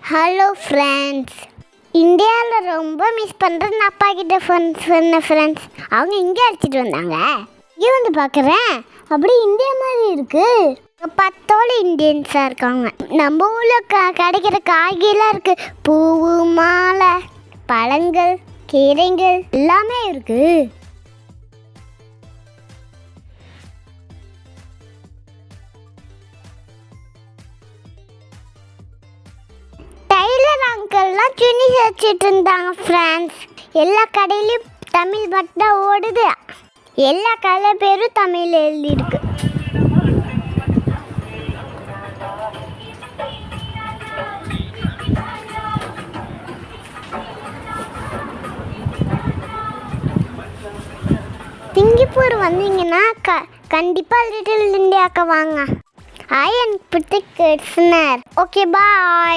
Hello friends, இந்தியாவில் ரொம்ப miss பண்ணுறது நான் அப்பா கிட்ட சொன்ன ஃப்ரெண்ட்ஸ். அவங்க இங்கே அழைச்சிட்டு வந்தாங்க. இங்கே வந்து பார்க்குறேன், அப்படி இந்தியா மாதிரி இருக்குது. 10 இந்தியன்ஸாக இருக்காங்க. நம்ம ஊரில் கிடைக்கிற காய்கறிலாம் இருக்குது. பூவு, மாலை, பழங்கள், கீரைகள் எல்லாமே இருக்குது. டைலர் அங்கிள்லாம் துணி தைச்சிட்டு இருந்தாங்க ஃப்ரெண்ட்ஸ். எல்லா கடையிலையும் தமிழ் பட்டா ஓடுது. எல்லா கடை பேரும் தமிழ் எழுதியிருக்கு. சிங்கப்பூர் வந்தீங்கன்னா கண்டிப்பாக லிட்டில் இந்தியாவுக்கு வாங்க. எனக்கு பிடிச்ச கிட்ஸ்னர். ஓகே, பாய்.